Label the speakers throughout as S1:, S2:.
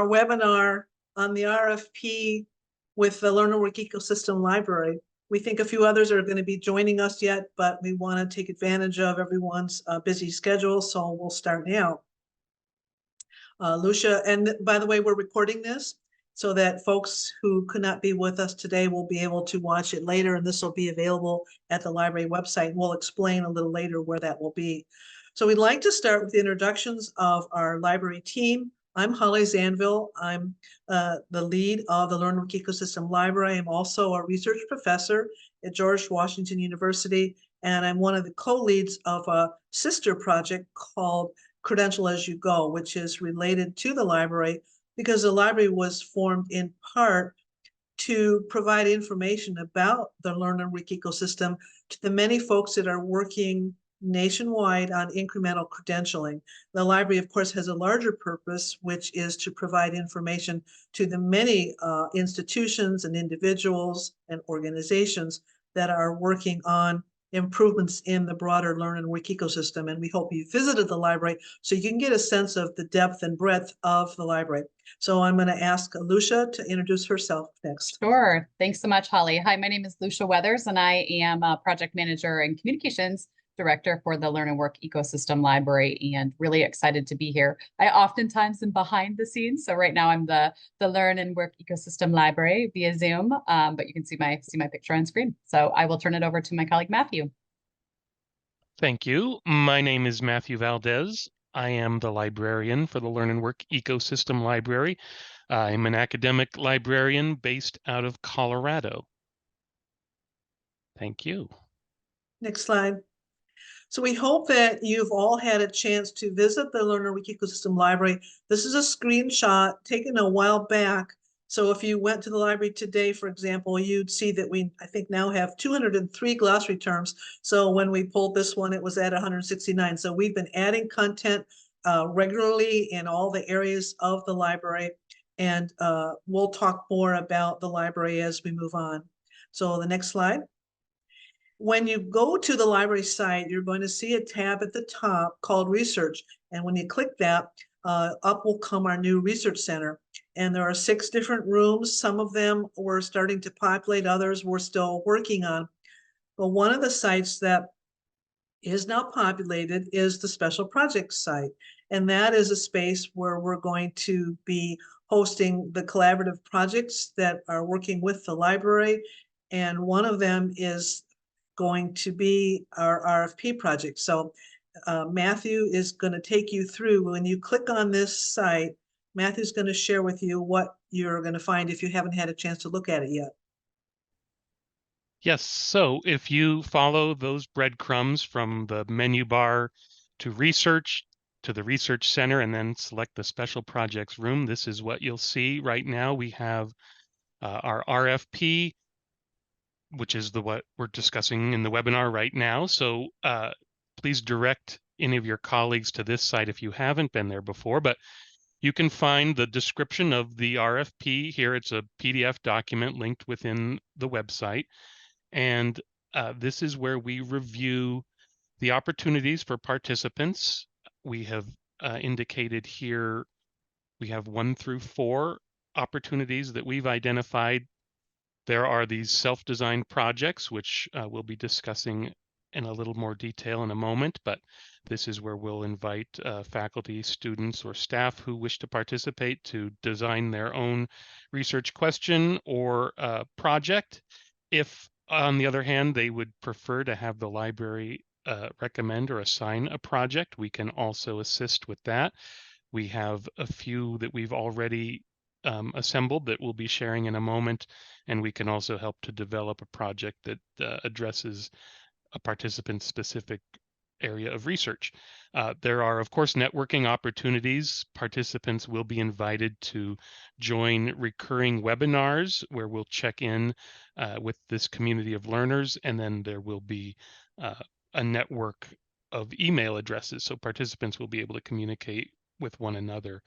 S1: our webinar on the RFP with the Learn and Work Ecosystem Library. We think a few others are going to be joining us yet, but we want to take advantage of everyone's busy schedule, so we'll start now. Lucia, and by the way, we're recording this so that folks who could not be with us today will be able to watch it later, and this will be available at the library website. We'll explain a little later where that will be. So we'd like to start with the introductions of our library team. I'm Holly Zanville. I'm the lead of the Learn and Work Ecosystem Library. I'm also a research professor at George Washington University, and I'm one of the co-leads of a sister project called Credential as You Go, which is related to the library because the library was formed in part to provide information about the Learn and Work ecosystem to the many folks that are working nationwide on incremental credentialing. The library, of course, has a larger purpose, which is to provide information to the many institutions and individuals and organizations that are working on improvements in the broader Learn and Work ecosystem. And we hope you visited the library so you can get a sense of the depth and breadth of the library. So I'm going to ask Lucia to introduce herself next.
S2: Sure. Thanks so much, Holly. Hi, my name is Lucia Weathers, and I am a project manager and communications director for the Learn and Work Ecosystem Library, and really excited to be here. I oftentimes am behind the scenes, so right now I'm the Learn and Work Ecosystem Library via Zoom, but you can see my picture on screen. So I will turn it over to my colleague Matthew.
S3: Thank you. My name is Matthew Valdez. I am the librarian for the Learn and Work Ecosystem Library. I'm an academic librarian based out of Colorado. Thank you.
S1: Next slide. So we hope that you've all had a chance to visit the Learn and Work Ecosystem Library. This is a screenshot taken a while back. So if you went to the library today, for example, you'd see that we, I think, now have 203 glossary terms. So when we pulled this one, it was at 169. So we've been adding content regularly in all the areas of the library. And we'll talk more about the library as we move on. So the next slide. When you go to the library site, you're going to see a tab at the top called Research. And when you click that, up will come our new research center. And there are 6 different rooms. Some of them we're starting to populate, others we're still working on. But one of the sites that is now populated is the Special Projects site. And that is a space where we're going to be hosting the collaborative projects that are working with the library. And one of them is going to be our RFP project. So Matthew is going to take you through. When you click on this site, Matthew's going to share with you what you're going to find if you haven't had a chance to look at it yet.
S3: Yes, so if you follow those breadcrumbs from the menu bar to research, to the research center, and then select the special projects room, this is what you'll see. Right now we have our RFP, which is what we're discussing in the webinar right now. So please direct any of your colleagues to this site if you haven't been there before, but you can find the description of the RFP here. It's a PDF document linked within the website. And this is where we review the opportunities for participants. We have indicated here, we have 1 through 4 opportunities that we've identified. There are these self-designed projects, which we'll be discussing in a little more detail in a moment, but this is where we'll invite faculty, students, or staff who wish to participate to design their own research question or project. If, on the other hand, they would prefer to have the library recommend or assign a project, we can also assist with that. We have a few that we've already assembled that we'll be sharing in a moment, and we can also help to develop a project that addresses a participant-specific area of research. There are, of course, networking opportunities. Participants will be invited to join recurring webinars where we'll check in with this community of learners, and then there will be a network of email addresses, so participants will be able to communicate with one another.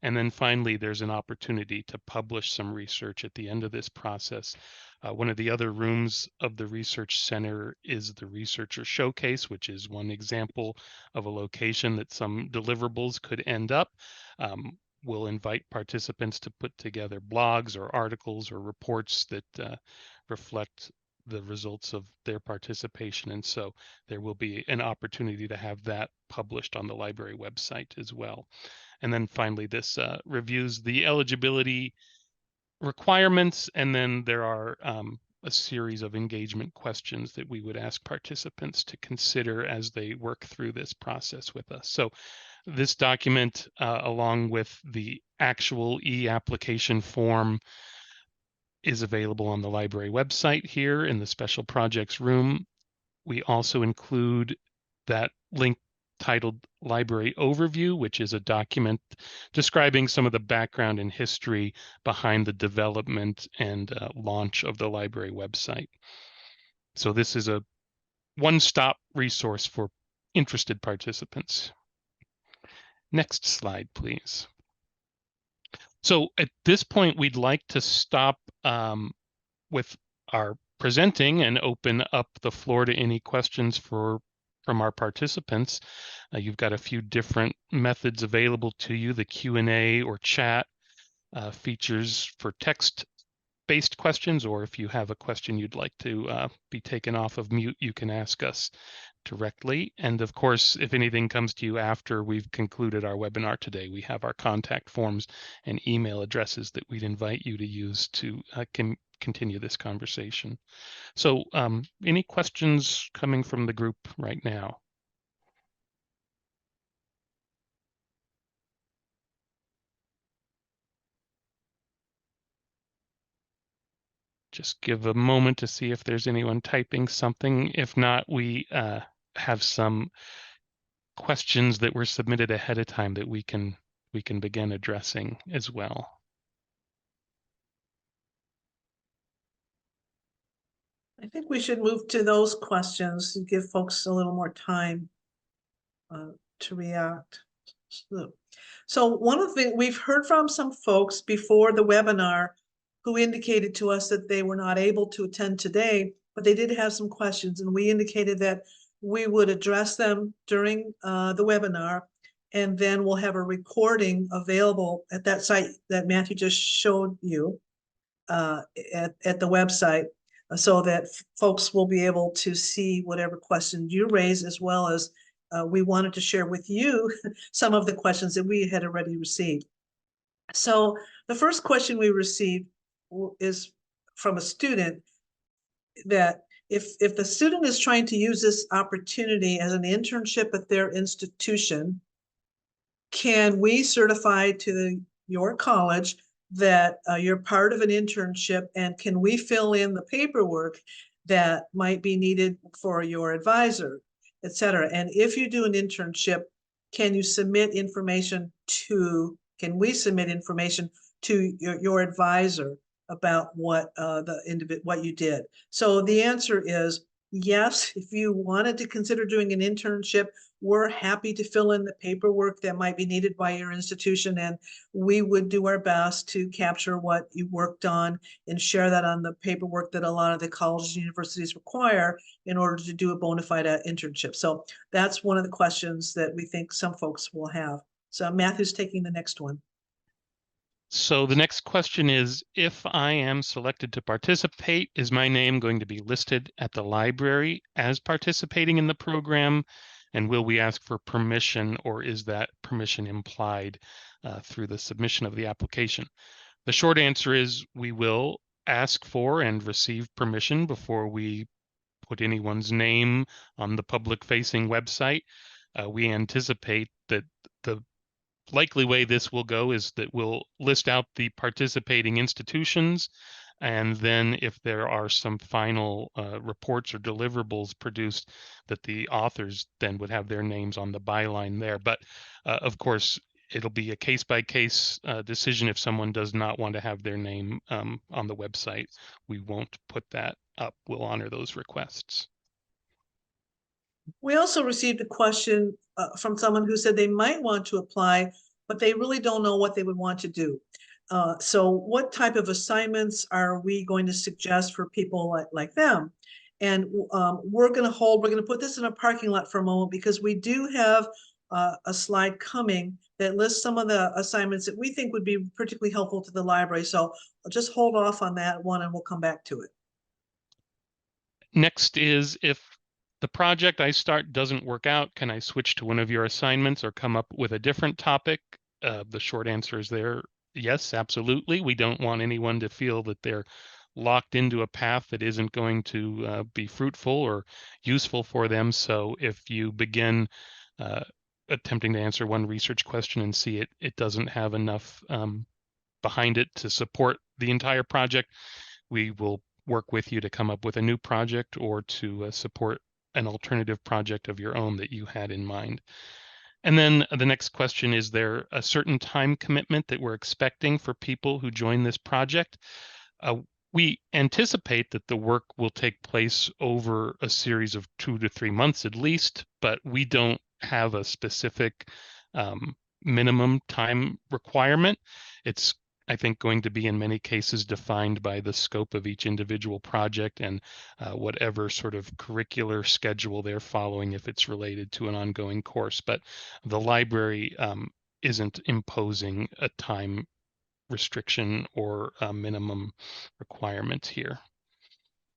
S3: And then finally, there's an opportunity to publish some research at the end of this process. One of the other rooms of the Research Center is the Researcher Showcase, which is one example of a location that some deliverables could end up. we'll invite participants to put together blogs or articles or reports that reflect the results of their participation. And so there will be an opportunity to have that published on the library website as well. And then finally, this reviews the eligibility requirements, and then there are a series of engagement questions that we would ask participants to consider as they work through this process with us. So this document, along with the actual e-application form, is available on the library website here in the special projects room. We also include that link titled Library Overview, which is a document describing some of the background and history behind the development and launch of the library website. So this is a one-stop resource for interested participants. Next slide, please. So at this point, we'd like to stop with our presenting and open up the floor to any questions from our participants. You've got a few different methods available to you. The Q&A or chat features for text-based questions, or if you have a question you'd like to be taken off of mute, you can ask us directly. And of course, if anything comes to you after we've concluded our webinar today, we have our contact forms and email addresses that we'd invite you to use to continue this conversation. So any questions coming from the group right now? Just give a moment to see if there's anyone typing something. If not, we have some questions that were submitted ahead of time that we can begin addressing as well.
S1: I think we should move to those questions and give folks a little more time to react. So one of the things we've heard from some folks before the webinar who indicated to us that they were not able to attend today, but they did have some questions, and we indicated that we would address them during the webinar, and then we'll have a recording available at that site that Matthew just showed you at the website, so that folks will be able to see whatever questions you raise, as well as we wanted to share with you some of the questions that we had already received. So the first question we received is from a student, that if the student is trying to use this opportunity as an internship at their institution, can we certify to your college that you're part of an internship, and can we fill in the paperwork that might be needed for your advisor, et cetera? And if you do an internship, can you submit information to, can we submit information to your advisor about what what you did? So the answer is yes. If you wanted to consider doing an internship, we're happy to fill in the paperwork that might be needed by your institution, and we would do our best to capture what you worked on and share that on the paperwork that a lot of the colleges and universities require in order to do a bona fide internship. So that's one of the questions that we think some folks will have. So Matthew's taking the next one.
S3: So the next question is, if I am selected to participate, is my name going to be listed at the library as participating in the program? And will we ask for permission, or is that permission implied through the submission of the application? The short answer is we will ask for and receive permission before we put anyone's name on the public-facing website. We anticipate that the likely way this will go is that we'll list out the participating institutions, and then if there are some final reports or deliverables produced, that the authors then would have their names on the byline there. But of course, it'll be a case-by-case decision. If someone does not want to have their name on the website, we won't put that up. We'll honor those requests.
S1: We also received a question from someone who said they might want to apply, but they really don't know what they would want to do. So what type of assignments are we going to suggest for people like them? And we're going to put this in a parking lot for a moment, because we do have a slide coming that lists some of the assignments that we think would be particularly helpful to the library. So I'll just hold off on that one and we'll come back to it.
S3: Next is, if the project I start doesn't work out, can I switch to one of your assignments or come up with a different topic? The short answer is there. Yes, absolutely. We don't want anyone to feel that they're locked into a path that isn't going to be fruitful or useful for them. So if you begin attempting to answer one research question and see it doesn't have enough behind it to support the entire project, we will work with you to come up with a new project or to support an alternative project of your own that you had in mind. And then the next question, is there a certain time commitment that we're expecting for people who join this project? We anticipate that the work will take place over a series of 2 to 3 months at least, but we don't have a specific minimum time requirement. It's, I think, going to be in many cases defined by the scope of each individual project and whatever sort of curricular schedule they're following, if it's related to an ongoing course. But the library isn't imposing a time restriction or a minimum requirement here.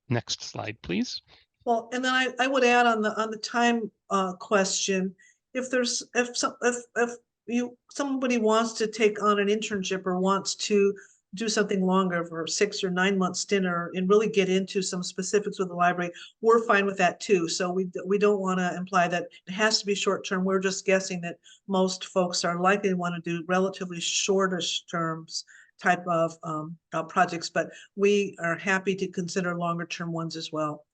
S3: Next slide, please.
S1: Well, and then I would add on the time question, if somebody wants to take on an internship or wants to do something longer for 6 or 9 month stint and really get into some specifics with the library, we're fine with that too. So we don't want to imply that it has to be short term. We're just guessing that most folks are likely to want to do relatively shortish terms type of projects, but we are happy to consider longer term ones as well.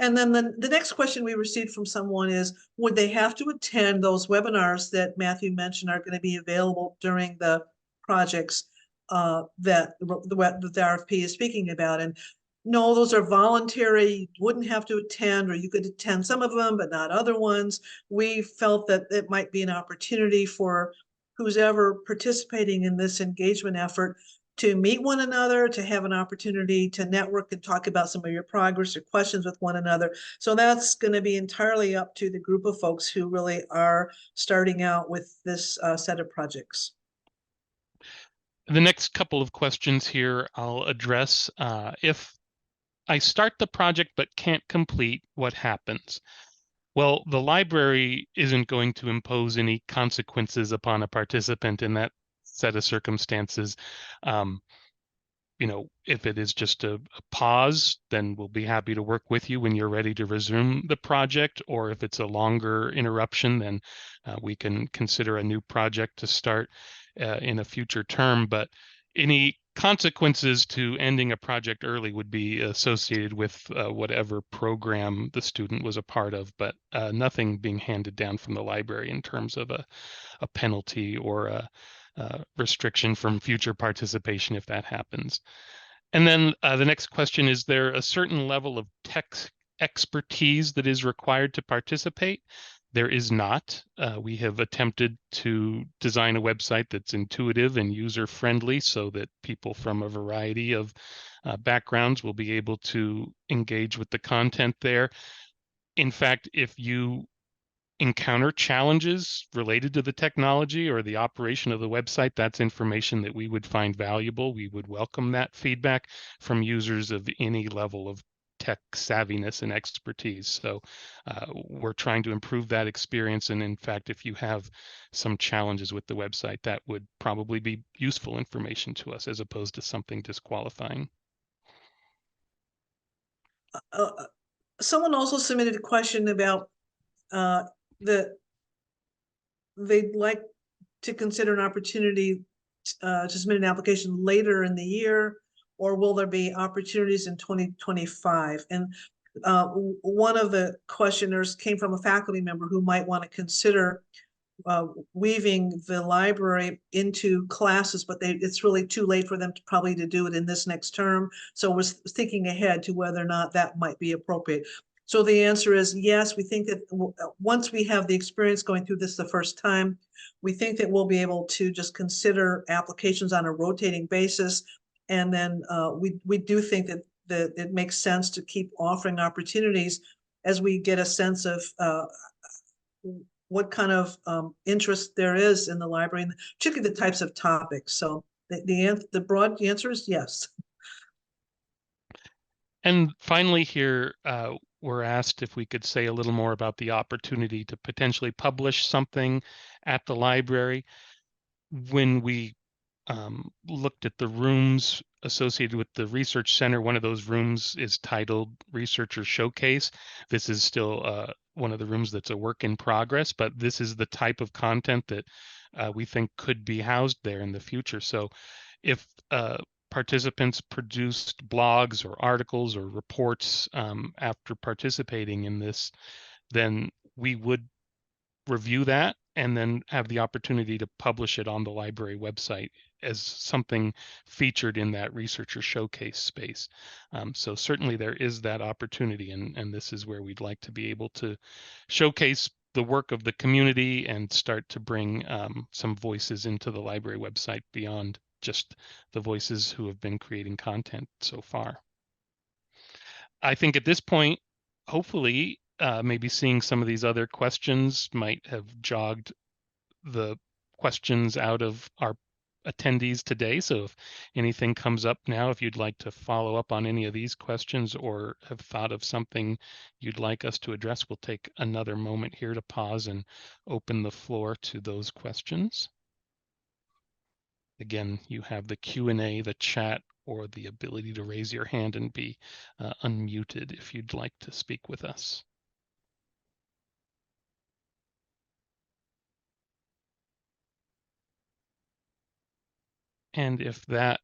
S1: And then the next question we received from someone is, would they have to attend those webinars that Matthew mentioned are going to be available during the projects that the RFP is speaking about? And no, those are voluntary. You wouldn't have to attend, or you could attend some of them, but not other ones. We felt that it might be an opportunity for who's ever participating in this engagement effort to meet one another, to have an opportunity to network and talk about some of your progress or questions with one another. So that's going to be entirely up to the group of folks who really are starting out with this set of projects.
S3: The next couple of questions here I'll address. If I start the project but can't complete, what happens? Well, the library isn't going to impose any consequences upon a participant in that set of circumstances. You know, if it is just a pause, then we'll be happy to work with you when you're ready to resume the project. Or if it's a longer interruption, then we can consider a new project to start in a future term. But any consequences to ending a project early would be associated with whatever program the student was a part of, but nothing being handed down from the library in terms of a penalty or a restriction from future participation if that happens. And then the next question, is there a certain level of tech expertise that is required to participate? There is not. We have attempted to design a website that's intuitive and user-friendly so that people from a variety of backgrounds will be able to engage with the content there. In fact, if you encounter challenges related to the technology or the operation of the website, that's information that we would find valuable. We would welcome that feedback from users of any level of tech savviness and expertise. So we're trying to improve that experience. And in fact, if you have some challenges with the website, that would probably be useful information to us as opposed to something disqualifying.
S1: Someone also submitted a question about that they'd like to consider an opportunity to submit an application later in the year, or will there be opportunities in 2025? And one of the questioners came from a faculty member who might want to consider weaving the library into classes, but it's really too late for them to probably to do it in this next term. So was thinking ahead to whether or not that might be appropriate. So the answer is yes. We think that once we have the experience going through this the first time, we think that we'll be able to just consider applications on a rotating basis. And then we do think that it makes sense to keep offering opportunities as we get a sense of what kind of interest there is in the library, and particularly the types of topics. So the broad answer is yes.
S3: And finally here, we're asked if we could say a little more about the opportunity to potentially publish something at the library. When we looked at the rooms associated with the research center, one of those rooms is titled Researcher Showcase. This is still one of the rooms that's a work in progress, but this is the type of content that we think could be housed there in the future. So if participants produced blogs or articles or reports after participating in this, then we would review that and then have the opportunity to publish it on the library website as something featured in that researcher showcase space. So certainly there is that opportunity, and this is where we'd like to be able to showcase the work of the community and start to bring some voices into the library website beyond just the voices who have been creating content so far. I think at this point, hopefully, maybe seeing some of these other questions might have jogged the questions out of our attendees today. So if anything comes up now, if you'd like to follow up on any of these questions or have thought of something you'd like us to address, we'll take another moment here to pause and open the floor to those questions. Again, you have the Q&A, the chat, or the ability to raise your hand and be unmuted if you'd like to speak with us. And if that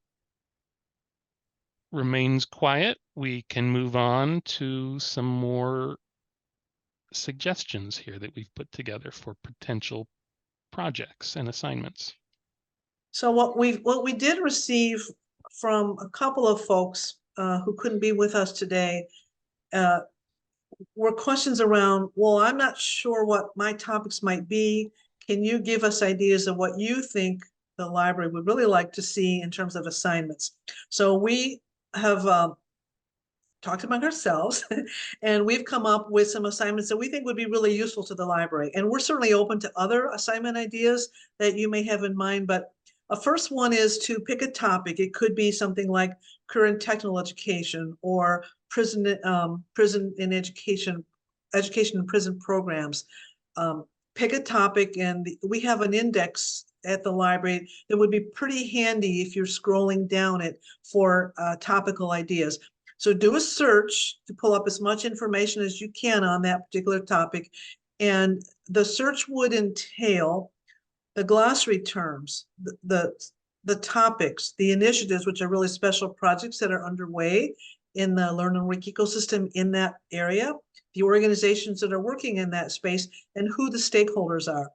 S3: remains quiet, we can move on to some more suggestions here that we've put together for potential projects and assignments.
S1: So what we did receive from a couple of folks who couldn't be with us today were questions around, well, I'm not sure what my topics might be. Can you give us ideas of what you think the library would really like to see in terms of assignments? So we have talked among ourselves and we've come up with some assignments that we think would be really useful to the library. And we're certainly open to other assignment ideas that you may have in mind, but a first one is to pick a topic. It could be something like current technical education or prison in education and prison programs. Pick a topic, and we have an index at the library that would be pretty handy if you're scrolling down it for topical ideas. So do a search to pull up as much information as you can on that particular topic. And the search would entail the glossary terms, the topics, the initiatives, which are really special projects that are underway in the Learn and Work ecosystem in that area, the organizations that are working in that space, and who the stakeholders are.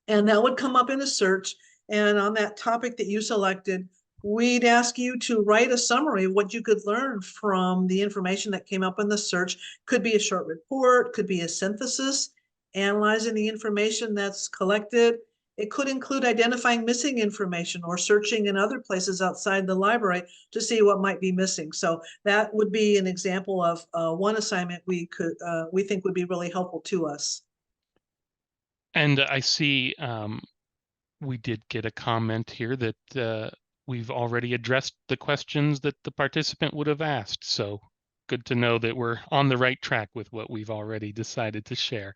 S1: And that would come up in a search. And on that topic that you selected, we'd ask you to write a summary of what you could learn from the information that came up in the search. Could be a short report, could be a synthesis, analyzing the information that's collected. It could include identifying missing information or searching in other places outside the library to see what might be missing. So that would be an example of one assignment we think would be really helpful to us.
S3: And I see we did get a comment here that we've already addressed the questions that the participant would have asked. So good to know that we're on the right track with what we've already decided to share.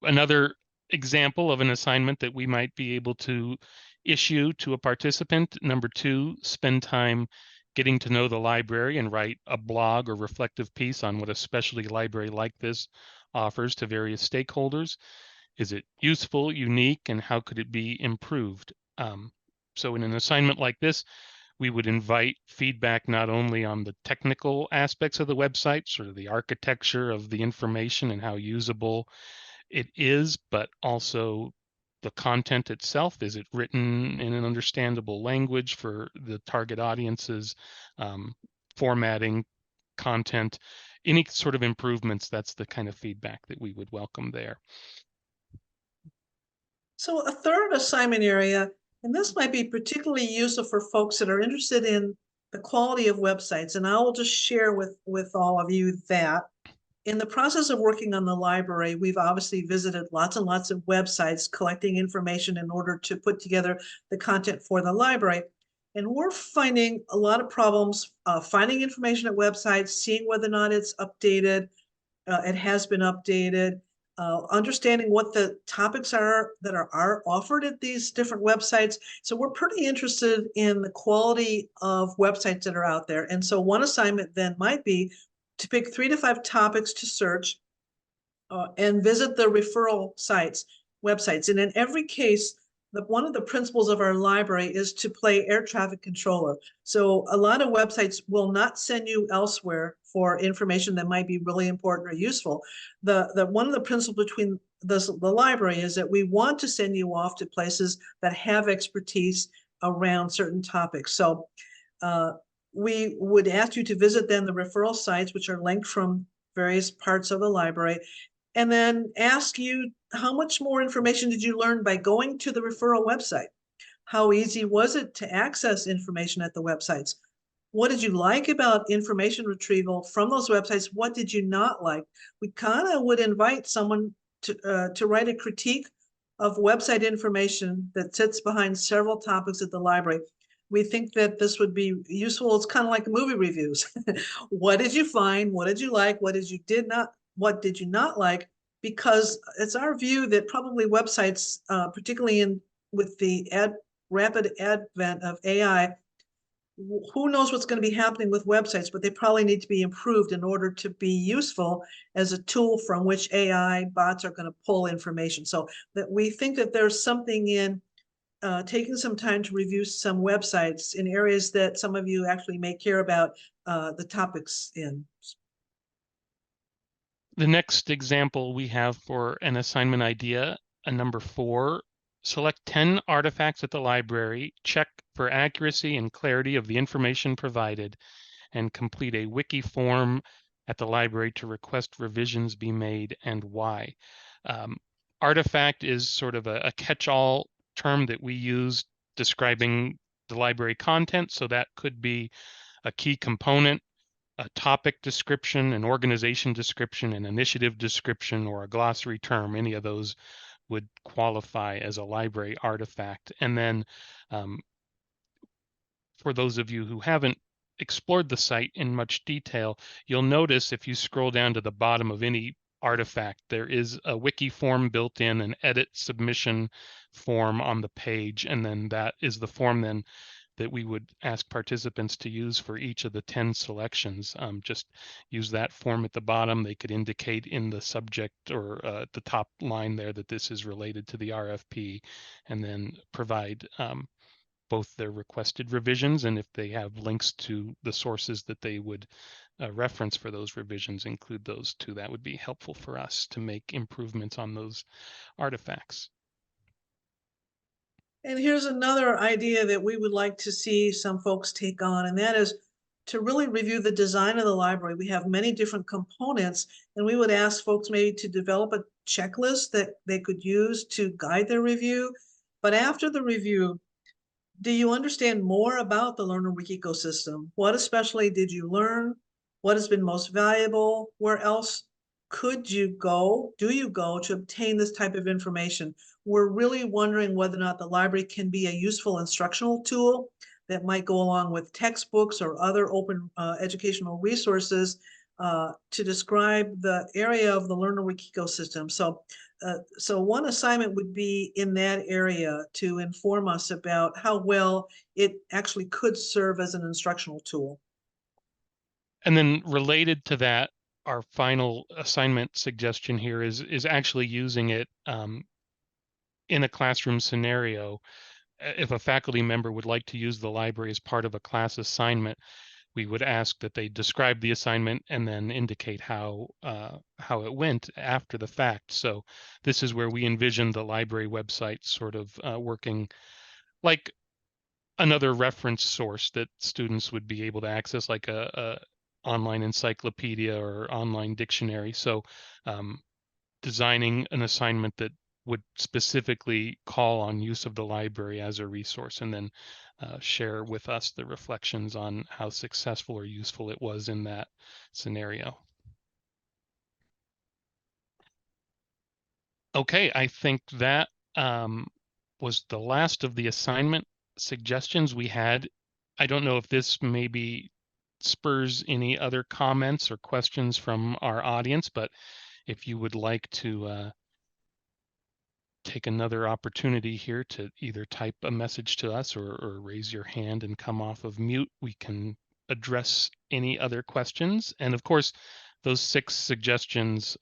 S3: Another example of an assignment that we might be able to issue to a participant. Number 2, spend time getting to know the library and write a blog or reflective piece on what a specialty library like this offers to various stakeholders. Is it useful, unique, and how could it be improved? So in an assignment like this, we would invite feedback not only on the technical aspects of the website, sort of the architecture of the information and how usable it is, but also the content itself. Is it written in an understandable language for the target audiences? Formatting, content, any sort of improvements, that's the kind of feedback that we would welcome there.
S1: So a third assignment area, and this might be particularly useful for folks that are interested in the quality of websites, and I will just share with all of you that in the process of working on the library, we've obviously visited lots and lots of websites collecting information in order to put together the content for the library. And we're finding a lot of problems finding information at websites, seeing whether or not it's updated, it has been updated, understanding what the topics are that are offered at these different websites. So we're pretty interested in the quality of websites that are out there. And so one assignment then might be to pick 3 to 5 topics to search and visit the referral sites, websites. And in every case, one of the principles of our library is to play air traffic controller. So a lot of websites will not send you elsewhere for information that might be really important or useful. One of the principles between the library is that we want to send you off to places that have expertise around certain topics. So we would ask you to visit then the referral sites, which are linked from various parts of the library, and then ask you, how much more information did you learn by going to the referral website? How easy was it to access information at the websites? What did you like about information retrieval from those websites? What did you not like? We kind of would invite someone to write a critique of website information that sits behind several topics at the library. We think that this would be useful. It's kind of like movie reviews. What did you find? What did you like? What did you not like? Because it's our view that probably websites, particularly with the rapid advent of AI, who knows what's going to be happening with websites, but they probably need to be improved in order to be useful as a tool from which AI bots are going to pull information. So that we think that there's something in taking some time to review some websites in areas that some of you actually may care about the topics in.
S3: The next example we have for an assignment idea, number 4, select 10 artifacts at the library, check for accuracy and clarity of the information provided, and complete a wiki form at the library to request revisions be made and why. Artifact is sort of a catch-all term that we use describing the library content. So that could be a key component, a topic description, an organization description, an initiative description, or a glossary term. Any of those would qualify as a library artifact. And then for those of you who haven't explored the site in much detail, you'll notice if you scroll down to the bottom of any artifact, there is a wiki form built in, an edit submission form on the page, and then that is the form then that we would ask participants to use for each of the 10 selections. Just use that form at the bottom. They could indicate in the subject or the top line there that this is related to the RFP, and then provide both their requested revisions, and if they have links to the sources that they would reference for those revisions, include those too. That would be helpful for us to make improvements on those artifacts.
S1: And here's another idea that we would like to see some folks take on, and that is to really review the design of the library. We have many different components, and we would ask folks maybe to develop a checklist that they could use to guide their review. But after the review, do you understand more about the Learner Week ecosystem? What especially did you learn? What has been most valuable? Where else could you go? Do you go to obtain this type of information? We're really wondering whether or not the library can be a useful instructional tool that might go along with textbooks or other open educational resources to describe the area of the Learner Week ecosystem. So one assignment would be in that area to inform us about how well it actually could serve as an instructional tool.
S3: And then related to that, our final assignment suggestion here is actually using it in a classroom scenario. If a faculty member would like to use the library as part of a class assignment, we would ask that they describe the assignment and then indicate how it went after the fact. So this is where we envision the library website sort of working like another reference source that students would be able to access, like a online encyclopedia or online dictionary. So designing an assignment that would specifically call on use of the library as a resource, and then share with us the reflections on how successful or useful it was in that scenario. Okay, I think that was the last of the assignment suggestions we had. I don't know if this maybe spurs any other comments or questions from our audience, but if you would like to take another opportunity here to either type a message to us or raise your hand and come off of mute, we can address any other questions. And of course, those 6 suggestions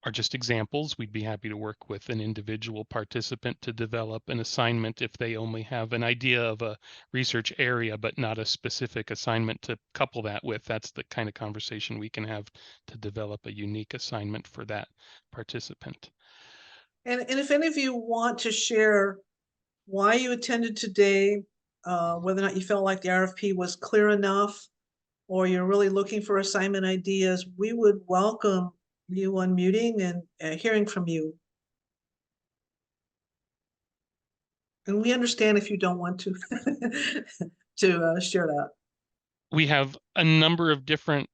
S3: are just examples. We'd be happy to work with an individual participant to develop an assignment if they only have an idea of a research area, but not a specific assignment to couple that with. That's the kind of conversation we can have to develop a unique assignment for that participant.
S1: And if any of you want to share why you attended today, whether or not you felt like the RFP was clear enough, or you're really looking for assignment ideas, we would welcome you unmuting and hearing from you. And we understand if you don't want to share that.
S3: We have a number of different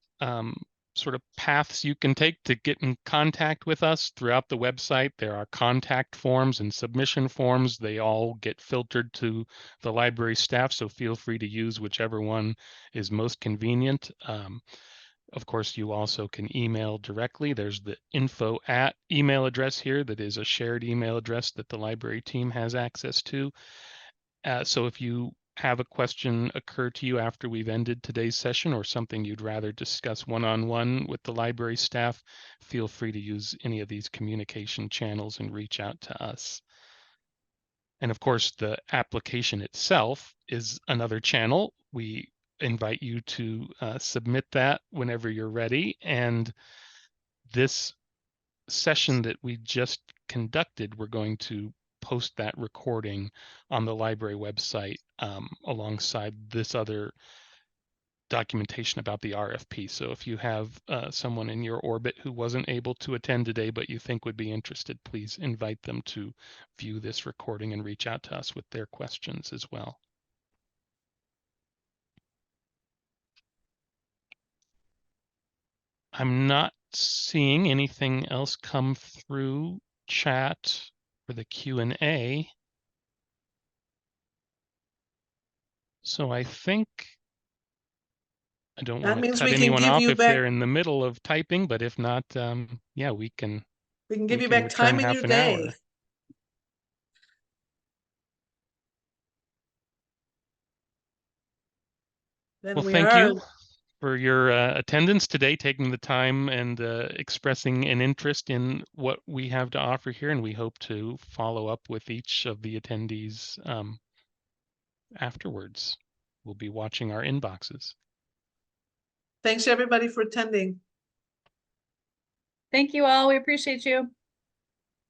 S3: sort of paths you can take to get in contact with us throughout the website. There are contact forms and submission forms. They all get filtered to the library staff, so feel free to use whichever one is most convenient. Of course, you also can email directly. There's the info@ email address here that is a shared email address that the library team has access to. So if you have a question occur to you after we've ended today's session or something you'd rather discuss one-on-one with the library staff, feel free to use any of these communication channels and reach out to us. And of course, the application itself is another channel. We invite you to submit that whenever you're ready. And this session that we just conducted, we're going to post that recording on the library website alongside this other documentation about the RFP. So if you have someone in your orbit who wasn't able to attend today, but you think would be interested, please invite them to view this recording and reach out to us with their questions as well. I'm not seeing anything else come through chat for the Q&A. So I think I don't
S1: That
S3: want to
S1: means
S3: cut
S1: we can
S3: anyone
S1: give
S3: off
S1: you
S3: if
S1: back,
S3: they're in the middle of typing, but if not, yeah, we can
S1: give you back
S3: return
S1: time in your
S3: half an
S1: day.
S3: hour.
S1: Then
S3: Well,
S1: we
S3: thank
S1: are.
S3: you for your attendance today, taking the time and expressing an interest in what we have to offer here, and we hope to follow up with each of the attendees afterwards. We'll be watching our inboxes.
S1: Thanks everybody for attending.
S2: Thank you all. We appreciate you.